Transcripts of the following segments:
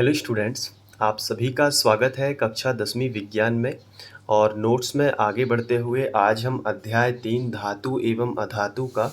Hello students, आप सभी का स्वागत है कक्षा 10वीं विज्ञान में। और नोट्स में आगे बढ़ते हुए आज हम अध्याय 3 धातु एवं अधातु का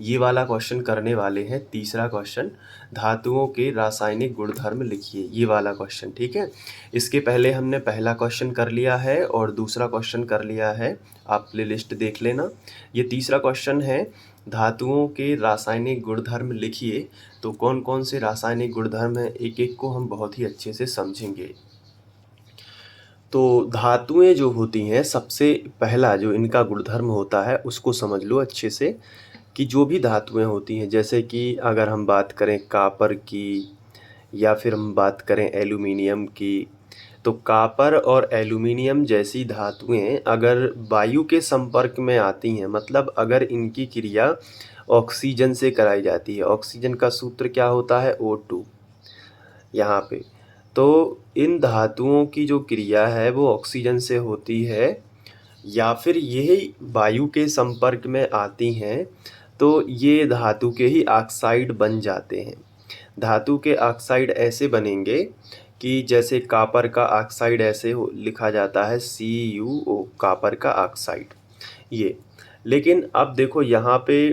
ये वाला क्वेश्चन करने वाले हैं। तीसरा क्वेश्चन, धातुओं के रासायनिक गुणधर्म लिखिए, ये वाला क्वेश्चन। ठीक है, इसके पहले हमने पहला क्वेश्चन कर लिया है और दूसरा क्वेश्चन कर लिया है, आप प्लेलिस्ट देख लेना। ये तीसरा क्वेश्चन है, धातुओं के रासायनिक गुणधर्म लिखिए। तो कौन कौन से रासायनिक गुणधर्म हैं, एक एक को हम बहुत ही अच्छे से समझेंगे। तो धातुएं जो होती हैं, सबसे पहला जो इनका गुणधर्म होता है उसको समझ लो अच्छे से, कि जो भी धातुएं होती हैं, जैसे कि अगर हम बात करें कॉपर की या फिर हम बात करें एल्यूमिनियम की, तो कॉपर और एल्यूमिनियम जैसी धातुएं अगर वायु के संपर्क में आती हैं, मतलब अगर इनकी क्रिया ऑक्सीजन से कराई जाती है, ऑक्सीजन का सूत्र क्या होता है, O2 यहाँ पे, तो इन धातुओं की जो क्रिया है वो ऑक्सीजन से होती है या फिर यही वायु के संपर्क में आती हैं तो ये धातु के ही ऑक्साइड बन जाते हैं। धातु के ऑक्साइड ऐसे बनेंगे कि जैसे कॉपर का ऑक्साइड ऐसे लिखा जाता है CuO, कॉपर का ऑक्साइड ये। लेकिन अब देखो यहाँ पे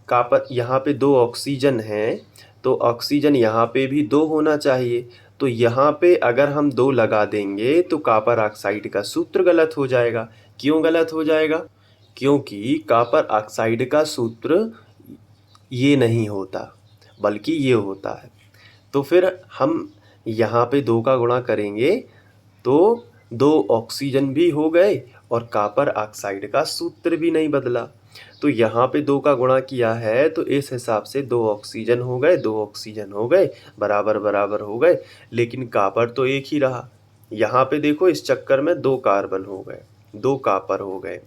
कॉपर, यहाँ पे 2 ऑक्सीजन हैं, तो ऑक्सीजन यहाँ पे भी 2 होना चाहिए। तो यहाँ पे अगर हम 2 लगा देंगे तो कॉपर ऑक्साइड का सूत्र गलत हो जाएगा। क्यों गलत हो जाएगा? क्योंकि कॉपर ऑक्साइड का सूत्र ये नहीं होता, बल्कि ये होता है। तो फिर हम यहाँ पे 2 का गुणा करेंगे तो 2 ऑक्सीजन भी हो गए और कॉपर ऑक्साइड का सूत्र भी नहीं बदला। तो यहाँ पे 2 का गुणा किया है तो इस हिसाब से 2 ऑक्सीजन हो गए, 2 ऑक्सीजन हो गए, बराबर बराबर हो गए, लेकिन कॉपर तो एक ही रहा। यहाँ पे देखो इस चक्कर में 2 कार्बन हो गए, 2 कॉपर हो गए,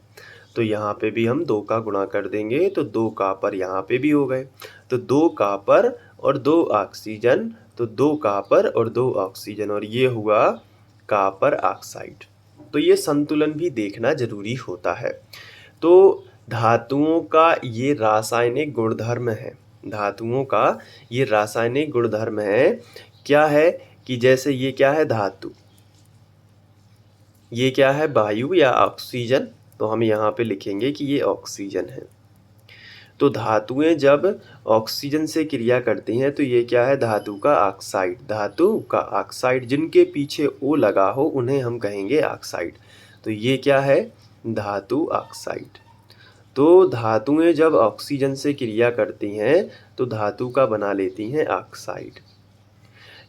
तो यहाँ पे भी हम 2 का गुणा कर देंगे तो 2 कॉपर यहाँ पे भी हो गए। तो 2 कॉपर और 2 ऑक्सीजन, तो 2 कॉपर और 2 ऑक्सीजन, और ये हुआ कॉपर ऑक्साइड। तो ये संतुलन भी देखना जरूरी होता है। तो धातुओं का ये रासायनिक गुणधर्म है, धातुओं का ये रासायनिक गुणधर्म है। क्या है कि जैसे ये क्या है, धातु, ये क्या है, वायु या ऑक्सीजन, तो हम यहाँ पे लिखेंगे कि ये ऑक्सीजन है। तो धातुएं जब ऑक्सीजन से क्रिया करती हैं तो ये क्या है, धातु का ऑक्साइड, धातु का ऑक्साइड, जिनके पीछे O लगा हो उन्हें हम कहेंगे ऑक्साइड। तो ये क्या है, धातु ऑक्साइड। तो धातुएं जब ऑक्सीजन से क्रिया करती हैं तो धातु का बना लेती हैं ऑक्साइड।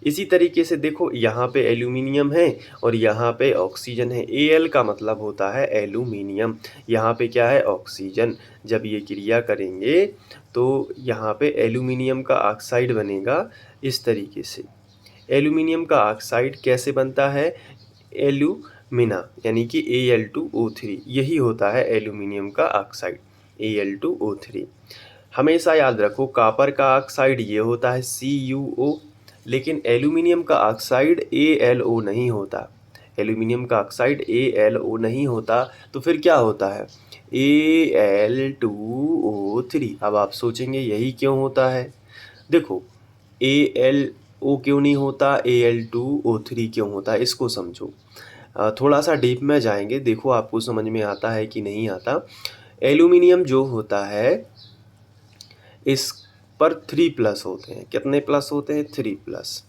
इसी तरीके से देखो यहाँ पे एल्यूमिनियम है और यहाँ पे ऑक्सीजन है। Al का मतलब होता है एल्यूमिनियम, यहाँ पे क्या है, ऑक्सीजन। जब ये क्रिया करेंगे तो यहाँ पे एल्यूमिनियम का ऑक्साइड बनेगा इस तरीके से। एल्यूमिनियम का ऑक्साइड कैसे बनता है, एल्यूमिना, यानी कि Al2O3, यही होता है एल्यूमिनियम का ऑक्साइड, Al2O3। हमेशा याद रखो कॉपर का ऑक्साइड ये होता है CuO, लेकिन एल्यूमिनियम का ऑक्साइड AlO नहीं होता, एल्यूमिनियम का ऑक्साइड AlO नहीं होता, तो फिर क्या होता है, Al2O3। अब आप सोचेंगे यही क्यों होता है। देखो AlO क्यों नहीं होता, Al2O3 क्यों होता है, इसको समझो। थोड़ा सा डीप में जाएंगे, देखो आपको समझ में आता है कि नहीं आता। एल्यूमिनियम जो होता है इस पर 3+ होते हैं, कितने प्लस होते हैं, 3+।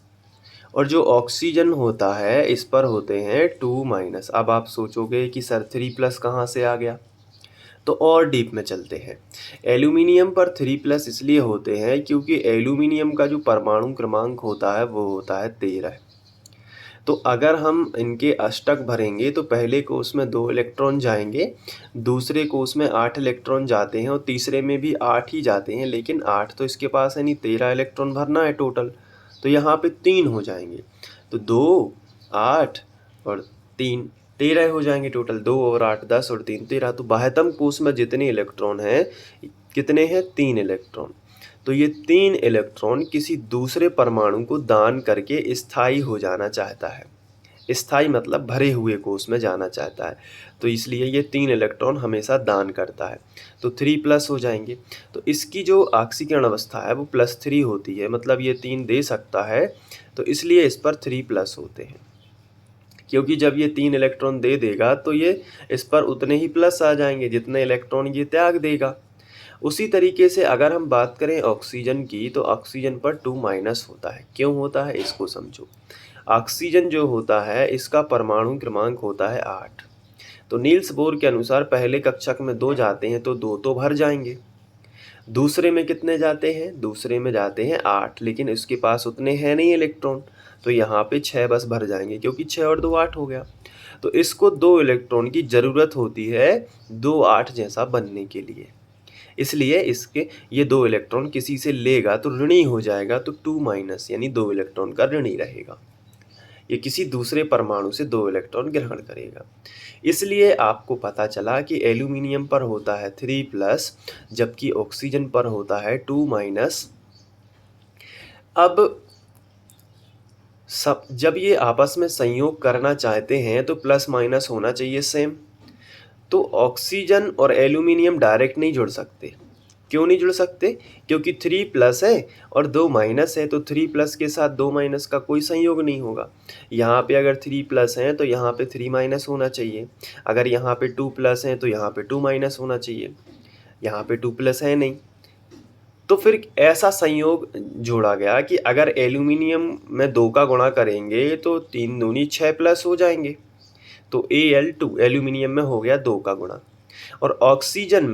और जो ऑक्सीजन होता है इस पर होते हैं 2-। अब आप सोचोगे कि सर 3+ कहाँ से आ गया, तो और डीप में चलते हैं। एल्यूमिनियम पर 3+ इसलिए होते हैं क्योंकि एल्यूमिनियम का जो परमाणु क्रमांक होता है वो होता है 13। तो अगर हम इनके अष्टक भरेंगे तो पहले कोष में 2 इलेक्ट्रॉन जाएंगे, दूसरे कोष में 8 इलेक्ट्रॉन जाते हैं और तीसरे में भी 8 ही जाते हैं, लेकिन 8 तो इसके पास है नहीं, 13 इलेक्ट्रॉन भरना है टोटल, तो यहाँ पे 3 हो जाएंगे। तो 2, 8 और 3, 13 हो जाएंगे टोटल। 2 और 8 10 और 3 13। तो बाह्यतम कोष में जितने इलेक्ट्रॉन हैं, कितने हैं, 3 इलेक्ट्रॉन। तो ये 3 इलेक्ट्रॉन किसी दूसरे परमाणु को दान करके स्थायी हो जाना चाहता है, स्थायी मतलब भरे हुए कोष में जाना चाहता है, तो इसलिए ये 3 इलेक्ट्रॉन हमेशा दान करता है, तो 3+ हो जाएंगे। तो इसकी जो ऑक्सीकरण अवस्था है वो +3 होती है, मतलब ये 3 दे सकता है, तो इसलिए इस पर 3+ होते हैं। क्योंकि जब ये 3 इलेक्ट्रॉन दे देगा तो ये इस पर उतने ही प्लस आ जाएंगे जितने इलेक्ट्रॉन ये त्याग देगा। उसी तरीके से अगर हम बात करें ऑक्सीजन की, तो ऑक्सीजन पर 2- होता है। क्यों होता है इसको समझो। ऑक्सीजन जो होता है इसका परमाणु क्रमांक होता है 8। तो नील्स बोर के अनुसार पहले कक्षक में 2 जाते हैं तो 2 तो भर जाएंगे। दूसरे में कितने जाते हैं, दूसरे में जाते हैं 8, लेकिन इसके पास उतने हैं नहीं इलेक्ट्रॉन, तो यहाँ पे 6 बस भर जाएंगे, क्योंकि 6 और 2 8 हो गया। तो इसको 2 इलेक्ट्रॉन की ज़रूरत होती है 2 8 जैसा बनने के लिए, इसलिए इसके ये 2 इलेक्ट्रॉन किसी से लेगा तो ऋणी हो जाएगा, तो 2- यानी 2 इलेक्ट्रॉन का ऋणी रहेगा। ये किसी दूसरे परमाणु से 2 इलेक्ट्रॉन ग्रहण करेगा। इसलिए आपको पता चला कि एल्यूमिनियम पर होता है 3+, जबकि ऑक्सीजन पर होता है 2-। अब जब ये आपस में संयोग करना चाहते हैं तो +- होना चाहिए सेम। तो ऑक्सीजन और एल्यूमिनियम डायरेक्ट नहीं जुड़ सकते। क्यों नहीं जुड़ सकते, क्योंकि 3+ है और 2- है, तो 3+ के साथ 2- का कोई संयोग नहीं होगा। यहाँ पे अगर 3+ है तो यहाँ पे 3- होना चाहिए, अगर यहाँ पे 2+ है तो यहाँ पे 2- होना चाहिए, यहाँ पे 2+ है नहीं। तो फिर ऐसा संयोग जोड़ा गया कि अगर एल्यूमिनियम में 2 का गुणा करेंगे तो 3 दूनी 6+ हो जाएंगे, तो Al2 एल्यूमिनियम में हो गया 2 का गुणा। और ऑक्सीजन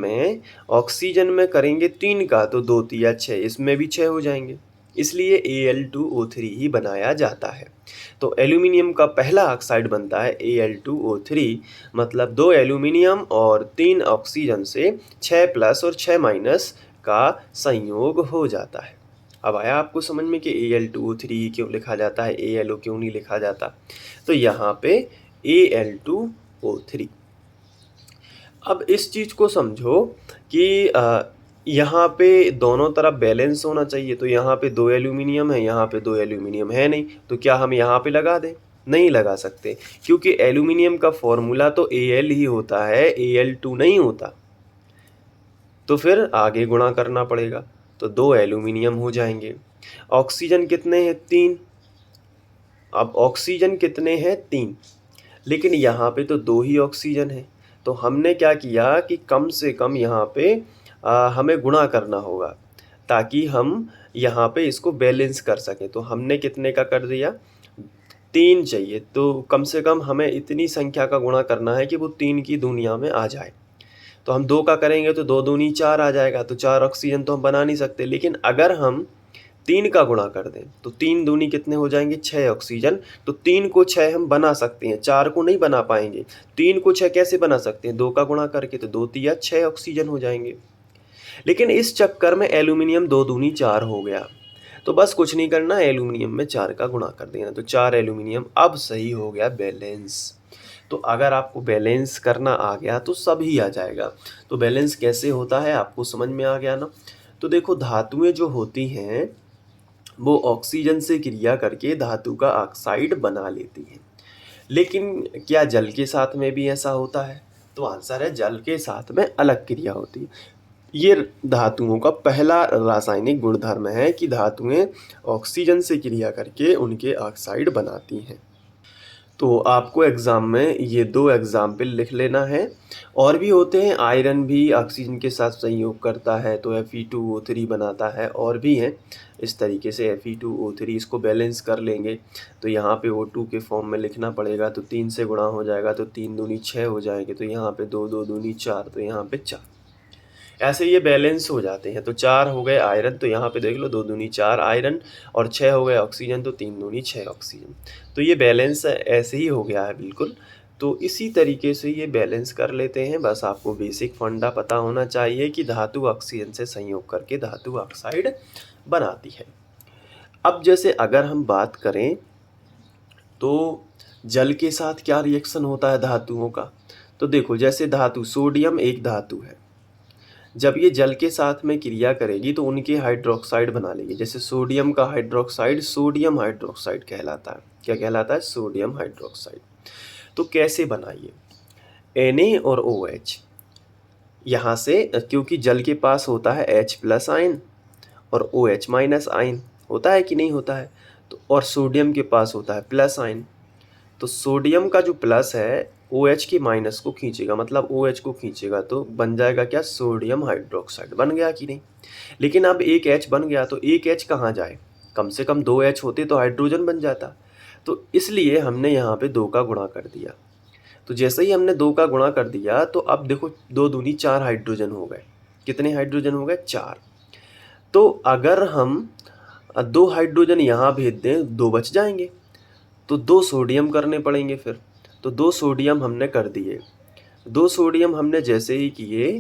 में करेंगे 3 का, तो 2 तिया 6, इसमें भी 6 हो जाएंगे, इसलिए Al2O3 ही बनाया जाता है। तो एल्यूमिनियम का पहला ऑक्साइड बनता है Al2O3, मतलब 2 एल्यूमिनियम और 3 ऑक्सीजन से 6+ और 6- का संयोग हो जाता है। अब आया आपको समझ में कि Al2O3 क्यों लिखा जाता है, ALO क्यों नहीं लिखा जाता। तो यहाँ पे Al2O3। अब इस चीज़ को समझो कि यहाँ पे दोनों तरफ बैलेंस होना चाहिए, तो यहाँ पे 2 एल्यूमिनियम है, यहाँ पे 2 एल्यूमिनियम है नहीं, तो क्या हम यहाँ पे लगा दें, नहीं लगा सकते, क्योंकि एल्यूमिनियम का फॉर्मूला तो Al ही होता है, Al2 नहीं होता। तो फिर आगे गुणा करना पड़ेगा, तो 2 एल्यूमिनियम हो जाएंगे। ऑक्सीजन कितने हैं, 3। अब ऑक्सीजन कितने हैं, 3, लेकिन यहाँ पे तो 2 ही ऑक्सीजन है, तो हमने क्या किया कि कम से कम यहाँ पे हमें गुणा करना होगा ताकि हम यहाँ पे इसको बैलेंस कर सकें। तो हमने कितने का कर दिया, 3 चाहिए, तो कम से कम हमें इतनी संख्या का गुणा करना है कि वो 3 की दुनिया में आ जाए। तो हम 2 का करेंगे तो 2 दूनी 4 आ जाएगा, तो 4 ऑक्सीजन तो हम बना नहीं सकते। लेकिन अगर हम 3 का गुणा कर दें तो 3 दूनी कितने हो जाएंगे, 6 ऑक्सीजन। तो 3 को 6 हम बना सकते हैं, 4 को नहीं बना पाएंगे। 3 को 6 कैसे बना सकते हैं, 2 का गुणा करके, तो 2 तिया 6 ऑक्सीजन हो जाएंगे। लेकिन इस चक्कर में एल्यूमिनियम 2 दूनी 4 हो गया, तो बस कुछ नहीं करना, एल्यूमिनियम में 4 का गुणा कर देना, तो 4 एल्यूमिनियम। अब सही हो गया बैलेंस। तो अगर आपको बैलेंस करना आ गया तो सब ही आ जाएगा। तो बैलेंस कैसे होता है आपको समझ में आ गया ना। तो देखो, धातुएं जो होती हैं वो ऑक्सीजन से क्रिया करके धातु का ऑक्साइड बना लेती हैं। लेकिन क्या जल के साथ में भी ऐसा होता है, तो आंसर है जल के साथ में अलग क्रिया होती है। ये धातुओं का पहला रासायनिक गुणधर्म है कि धातुएं ऑक्सीजन से क्रिया करके उनके ऑक्साइड बनाती हैं। तो आपको एग्ज़ाम में ये 2 एग्ज़ाम्पल लिख लेना है। और भी होते हैं, आयरन भी ऑक्सीजन के साथ संयोग करता है तो Fe2O3 बनाता है, और भी हैं इस तरीके से Fe2O3। इसको बैलेंस कर लेंगे तो यहाँ पे O2 के फॉर्म में लिखना पड़ेगा, तो 3 से गुणा हो जाएगा, तो 3 दूनी 6 हो जाएंगे, तो यहाँ पे 2 2 दूनी 4, तो यहाँ पे 4। ऐसे ये बैलेंस हो जाते हैं। तो 4 हो गए आयरन, तो यहाँ पे देख लो 2 दूनी 4 आयरन, और 6 हो गए ऑक्सीजन, तो 3 दूनी 6 ऑक्सीजन। तो ये बैलेंस ऐसे ही हो गया है बिल्कुल। तो इसी तरीके से ये बैलेंस कर लेते हैं। बस आपको बेसिक फंडा पता होना चाहिए कि धातु ऑक्सीजन से संयोग करके धातु ऑक्साइड बनाती है। अब जैसे अगर हम बात करें तो जल के साथ क्या रिएक्शन होता है धातुओं का, तो देखो, जैसे धातु सोडियम एक धातु है, जब ये जल के साथ में क्रिया करेगी तो उनके हाइड्रोक्साइड बना लेगी। जैसे सोडियम का हाइड्रोक्साइड सोडियम हाइड्रोक्साइड कहलाता है। क्या कहलाता है? Sodium hydroxide. तो कैसे बनाइए? Na और OH यहाँ से, क्योंकि जल के पास होता है H+ आयन और OH- आयन, होता है कि नहीं होता है? तो और सोडियम के पास होता है प्लस आयन। तो सोडियम का जो प्लस है OH के माइनस को खींचेगा, मतलब OH को खींचेगा, तो बन जाएगा क्या? Sodium hydroxide. बन गया कि नहीं? लेकिन अब एक H बन गया तो एक H कहाँ जाए? कम से कम 2 H होते तो हाइड्रोजन बन जाता। तो इसलिए हमने यहाँ पे 2 का गुणा कर दिया। तो जैसे ही हमने 2 का गुणा कर दिया तो अब देखो 2 दूनी 4 हाइड्रोजन हो गए। कितने हाइड्रोजन हो गए? 4। तो अगर हम 2 हाइड्रोजन यहाँ भेज दें, 2 बच जाएंगे, तो 2 सोडियम करने पड़ेंगे फिर। तो 2 सोडियम हमने कर दिए। 2 सोडियम हमने जैसे ही किए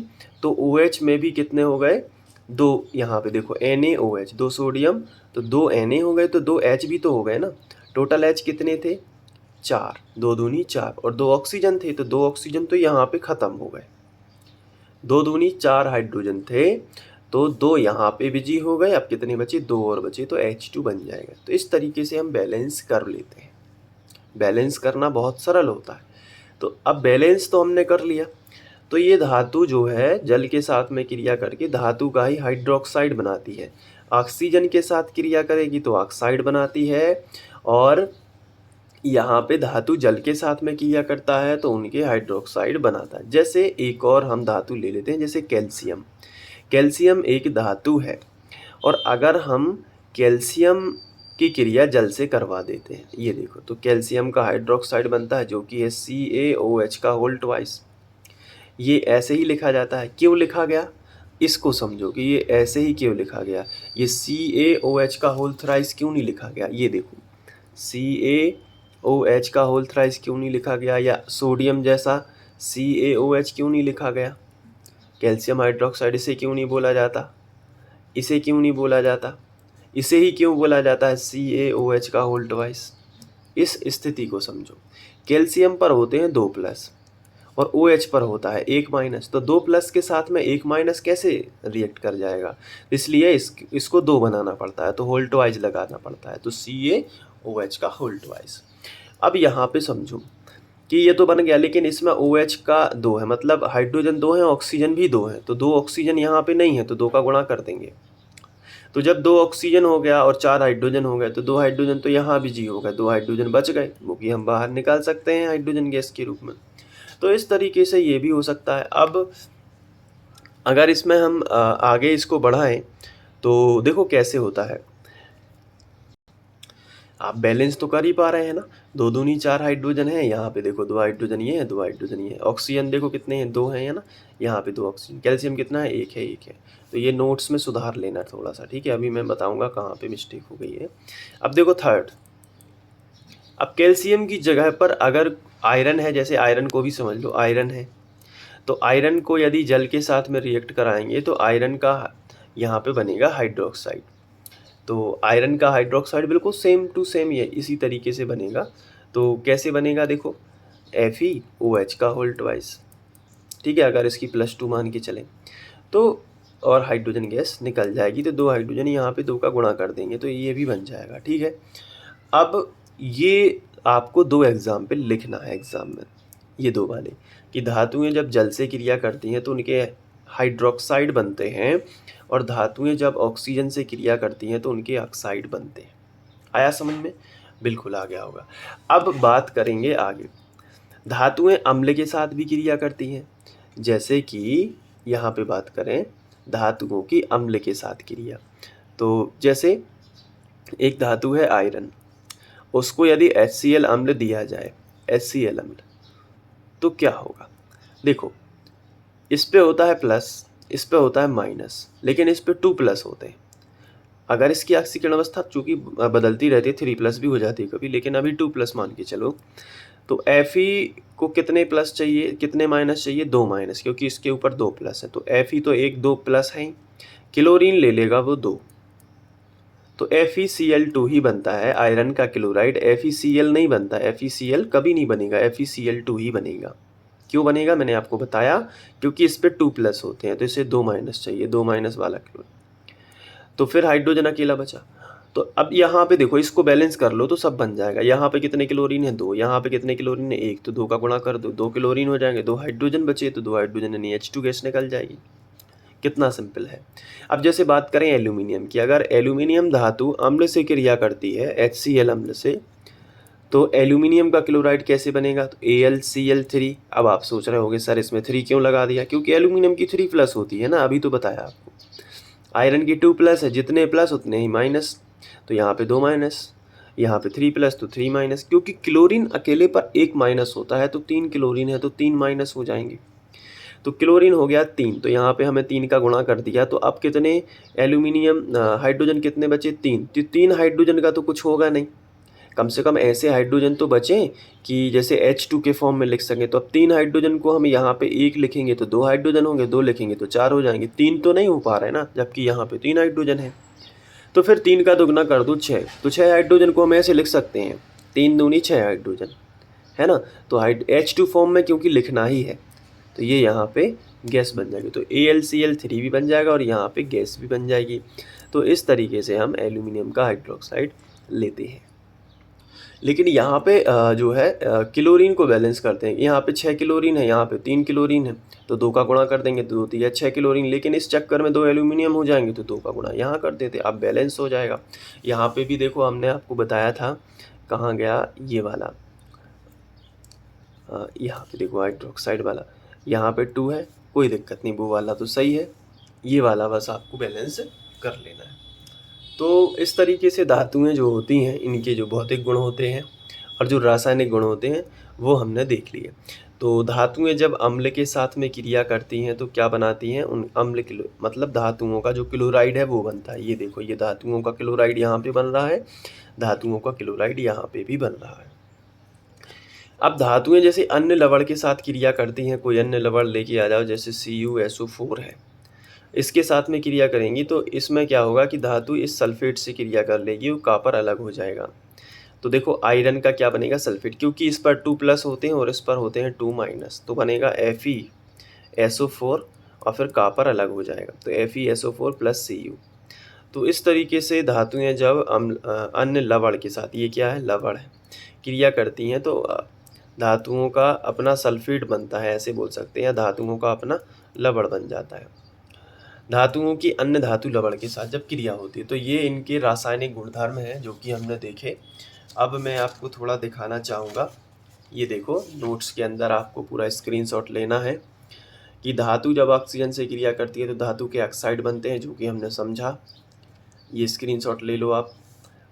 तो OH में भी कितने हो गए? 2। यहाँ पे देखो NaOH, 2 सोडियम तो 2 Na हो गए, तो 2 H भी तो हो गए ना। टोटल H कितने थे? 4। 2 दूनी 4 और 2 ऑक्सीजन थे, तो 2 ऑक्सीजन तो यहाँ पे ख़त्म हो गए। 2 दूनी 4 हाइड्रोजन थे, तो 2 यहाँ पे बिजी हो गए। अब कितने बचे? 2 और बचे, तो H2 बन जाएगा। तो इस तरीके से हम बैलेंस कर लेते हैं। बैलेंस करना बहुत सरल होता है। तो अब बैलेंस तो हमने कर लिया। तो ये धातु जो है जल के साथ में क्रिया करके धातु का ही हाइड्रोक्साइड बनाती है। ऑक्सीजन के साथ क्रिया करेगी तो ऑक्साइड बनाती है, और यहाँ पे धातु जल के साथ में क्रिया करता है तो उनके हाइड्रोक्साइड बनाता है। जैसे एक और हम धातु ले लेते हैं, जैसे कैल्शियम। कैल्शियम एक धातु है, और अगर हम कैल्शियम की क्रिया जल से करवा देते हैं, ये देखो, तो कैल्शियम का हाइड्रोक्साइड बनता है जो कि है CaOH का होल ट्वाइस। ये ऐसे ही लिखा जाता है। क्यों लिखा गया इसको समझो कि ये ऐसे ही क्यों लिखा गया। ये CaOH का होल थ्राइस क्यों नहीं लिखा गया? ये देखो, CaOH का होल थ्राइस क्यों नहीं लिखा गया, या सोडियम जैसा CaOH क्यों नहीं लिखा गया? कैल्शियम हाइड्रोक्साइड इसे क्यों नहीं बोला जाता? इसे क्यों नहीं बोला जाता? इसे ही क्यों बोला जाता है CaOH का होल ट्वाइस? इस स्थिति को समझो। कैल्शियम पर होते हैं 2 प्लस और OH पर होता है 1 माइनस, तो 2 प्लस के साथ में 1 माइनस कैसे रिएक्ट कर जाएगा? इसलिए इसको 2 बनाना पड़ता है, तो होल ट्वाइस लगाना पड़ता है। तो CaOH का होल ट्वाइस। अब यहाँ पे समझो कि ये तो बन गया, लेकिन इसमें OH का 2 है, मतलब हाइड्रोजन 2 है, ऑक्सीजन भी 2 है, तो 2 ऑक्सीजन यहाँ पे नहीं है, तो 2 का गुणा कर देंगे। तो जब 2 ऑक्सीजन हो गया और 4 हाइड्रोजन हो गए, तो 2 हाइड्रोजन तो यहाँ बिजी हो गए, 2 हाइड्रोजन बच गए, वो कि हम बाहर निकाल सकते हैं हाइड्रोजन गैस के रूप में। तो इस तरीके से ये भी हो सकता है। अब अगर इसमें हम आगे इसको बढ़ाएं तो देखो कैसे होता है। आप बैलेंस तो कर ही पा रहे हैं ना। 2 दूनी 4 हाइड्रोजन है, यहाँ पे देखो 2 हाइड्रोजन ये है, 2 हाइड्रोजन ये है। ऑक्सीजन देखो कितने हैं? 2 हैं, है ना। यहाँ पे 2 ऑक्सीजन। कैल्शियम कितना है? 1 है, 1 है। तो ये नोट्स में सुधार लेना थोड़ा सा, ठीक है। अभी मैं बताऊंगा कहाँ पे मिस्टेक हो गई है। अब देखो थर्ड, अब कैल्शियम की जगह पर अगर आयरन है, जैसे आयरन को भी समझ लो, आयरन है, तो आयरन को यदि जल के साथ में रिएक्ट कराएंगे तो आयरन का यहाँ पे बनेगा हाइड्रोक्साइड। तो आयरन का हाइड्रोक्साइड बिल्कुल सेम टू सेम ये इसी तरीके से बनेगा। तो कैसे बनेगा? देखो, FeOH का होल ट्वाइस, ठीक है। अगर इसकी +2 मान के चलें तो, और हाइड्रोजन गैस निकल जाएगी, तो 2 हाइड्रोजन यहाँ पे 2 का गुणा कर देंगे तो ये भी बन जाएगा, ठीक है। अब ये आपको 2 एग्जाम्पल लिखना है एग्जाम में, ये 2 वाले, कि धातुएं जब जल से क्रिया करती हैं तो उनके हाइड्रोक्साइड बनते हैं, और धातुएं जब ऑक्सीजन से क्रिया करती हैं तो उनके ऑक्साइड बनते हैं। आया समझ में? बिल्कुल आ गया होगा। अब बात करेंगे आगे। धातुएं अम्ल के साथ भी क्रिया करती हैं, जैसे कि यहाँ पे बात करें धातुओं की अम्ल के साथ क्रिया, तो जैसे एक धातु है आयरन, उसको यदि HCl अम्ल दिया जाए, HCl अम्ल, तो क्या होगा? देखो, इस पे होता है प्लस, इस पे होता है माइनस, लेकिन इस पे 2 प्लस होते हैं। अगर इसकी ऑक्सीकरण अवस्था चूँकि बदलती रहती है, 3 प्लस भी हो जाती है कभी, लेकिन अभी 2 प्लस मान के चलो, तो Fe को कितने प्लस चाहिए, कितने माइनस चाहिए? 2 माइनस, क्योंकि इसके ऊपर 2 प्लस है, तो Fe तो 2 प्लस है ही। क्लोरीन ले लेगा वो 2, तो FeCl2 ही बनता है। आयरन का क्लोराइड FeCl नहीं बनता, FeCl कभी नहीं बनेगा, FeCl2 ही बनेगा। क्यों बनेगा मैंने आपको बताया, क्योंकि इस पे 2 प्लस होते हैं तो इसे 2 माइनस चाहिए, 2 माइनस वाला क्लोरीन। तो फिर हाइड्रोजन अकेला बचा। तो अब यहाँ पे देखो इसको बैलेंस कर लो तो सब बन जाएगा। यहाँ पे कितने क्लोरीन है 2, यहाँ पे कितने क्लोरीन है 1, तो 2 का गुणा कर दो, 2 क्लोरीन हो जाएंगे, 2 हाइड्रोजन बचे तो 2 हाइड्रोजन यानी H2 गैस निकल जाएगी। कितना सिंपल है। अब जैसे बात करें एल्यूमिनियम की, अगर एल्यूमिनियम धातु अम्ल से क्रिया करती है HCl अम्ल से, तो एल्यूमिनियम का क्लोराइड कैसे बनेगा, तो AlCl3। अब आप सोच रहे होंगे सर इसमें 3 क्यों लगा दिया, क्योंकि एल्यूमिनियम की 3 प्लस होती है ना, अभी तो बताया आपको। आयरन की 2 प्लस है, जितने प्लस उतने ही माइनस, तो यहाँ पे 2 माइनस, यहाँ पे 3 प्लस तो 3 माइनस, क्योंकि क्लोरीन अकेले पर 1 माइनस होता है, तो 3 क्लोरीन है तो 3 माइनस हो जाएंगे। तो क्लोरीन हो गया 3, तो यहाँ पे हमें 3 का गुणा कर दिया, तो अब कितने एल्यूमिनियम हाइड्रोजन कितने बचे 3, तो 3 हाइड्रोजन का तो कुछ होगा नहीं, कम से कम ऐसे हाइड्रोजन तो बचें कि जैसे H2 के फॉर्म में लिख सकें। तो अब 3 हाइड्रोजन को हम यहाँ पे 1 लिखेंगे तो 2 हाइड्रोजन होंगे, 2 लिखेंगे तो 4 हो जाएंगे, 3 तो नहीं हो पा रहे ना, जबकि यहाँ पे 3 हाइड्रोजन है। तो फिर 3 का दुगना कर दो 6, तो 6 हाइड्रोजन को हम ऐसे लिख सकते हैं 3 दूनी 6 हाइड्रोजन, है ना। तो H2 फॉर्म में क्योंकि लिखना ही है, तो ये यहाँ पे गैस बन जाएगी, तो AlCl3 भी बन जाएगा और यहाँ पे गैस भी बन जाएगी। तो इस तरीके से हम एल्यूमिनियम का हाइड्रोक्साइड लेते हैं। लेकिन यहाँ पे जो है क्लोरीन को बैलेंस करते हैं। यहाँ पे 6 क्लोरीन है, यहाँ पे 3 क्लोरीन है, तो 2 का गुणा कर देंगे तो 2 3 6 क्लोरीन, लेकिन इस चक्कर में 2 एल्यूमिनियम हो जाएंगे तो 2 का गुणा यहाँ कर देते, अब बैलेंस हो जाएगा। यहाँ पे भी देखो हमने आपको बताया था, कहाँ गया ये वाला, यहाँ पे देखो हाइड्रोक्साइड वाला, यहाँ पे 2 है, कोई दिक्कत नहीं, वो वाला तो सही है, ये वाला बस आपको बैलेंस कर लेना है। तो इस तरीके से धातुएं जो होती हैं इनके जो भौतिक गुण होते हैं और जो रासायनिक गुण होते हैं वो हमने देख लिए। तो धातुएं जब अम्ल के साथ में क्रिया करती हैं तो क्या बनाती हैं, उन अम्ल मतलब धातुओं का जो क्लोराइड है वो बनता है। ये देखो ये धातुओं का क्लोराइड यहाँ पे बन रहा है, धातुओं का क्लोराइड यहाँ पे भी बन रहा है। अब धातुएं जैसे अन्य लवण के साथ क्रिया करती हैं, कोई अन्य लवण लेके आ जाओ, जैसे CuSO4 है, इसके साथ में क्रिया करेंगी तो इसमें क्या होगा कि धातु इस सल्फेट से क्रिया कर लेगी, वो कॉपर अलग हो जाएगा। तो देखो आयरन का क्या बनेगा सल्फेट, क्योंकि इस पर 2 प्लस होते हैं और इस पर होते हैं 2 माइनस, तो बनेगा FeSO4 और फिर कॉपर अलग हो जाएगा, तो FeSO4 + Cu। तो इस तरीके से धातुएं जब अन्य लवण के साथ, ये क्या है लवण है, क्रिया करती हैं तो धातुओं का अपना सल्फेट बनता है, ऐसे बोल सकते हैं, या धातुओं का अपना लवण बन जाता है। धातुओं की अन्य धातु लवण के साथ जब क्रिया होती है, तो ये इनके रासायनिक गुणधर्म हैं जो कि हमने देखे। अब मैं आपको थोड़ा दिखाना चाहूँगा, ये देखो नोट्स के अंदर आपको पूरा स्क्रीनशॉट लेना है कि धातु जब ऑक्सीजन से क्रिया करती है तो धातु के ऑक्साइड बनते हैं, जो कि हमने समझा। ये स्क्रीनशॉट ले लो आप,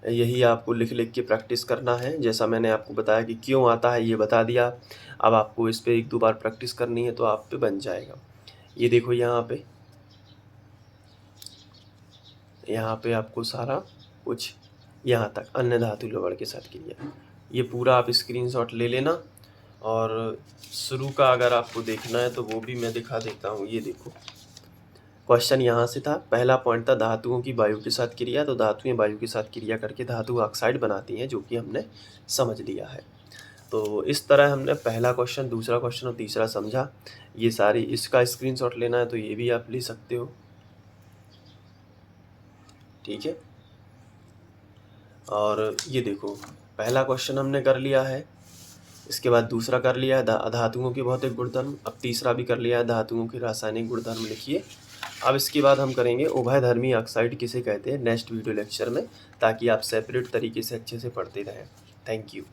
यही आपको लिख लिख के प्रैक्टिस करना है। जैसा मैंने आपको बताया कि क्यों आता है ये बता दिया, अब आपको इस पर 1-2 बार प्रैक्टिस करनी है तो आप पे बन जाएगा। ये देखो यहाँ पे आपको सारा कुछ यहाँ तक अन्य धातु लवण के साथ क्रिया, ये पूरा आप स्क्रीनशॉट ले लेना। और शुरू का अगर आपको देखना है तो वो भी मैं दिखा देता हूँ। ये देखो क्वेश्चन यहाँ से था, पहला पॉइंट था धातुओं की वायु के साथ क्रिया, तो धातुएं वायु के साथ क्रिया करके धातु ऑक्साइड बनाती हैं, जो कि हमने समझ लिया है। तो इस तरह हमने पहला क्वेश्चन, दूसरा क्वेश्चन और तीसरा समझा। ये सारी, इसका स्क्रीनशॉट लेना है तो ये भी आप ले सकते हो, ठीक है। और ये देखो पहला क्वेश्चन हमने कर लिया है, इसके बाद दूसरा कर लिया है धातुओं के भौतिक गुणधर्म, अब तीसरा भी कर लिया है धातुओं के रासायनिक गुणधर्म लिखिए। अब इसके बाद हम करेंगे उभयधर्मी ऑक्साइड किसे कहते हैं नेक्स्ट वीडियो लेक्चर में, ताकि आप सेपरेट तरीके से अच्छे से पढ़ते रहें। Thank you.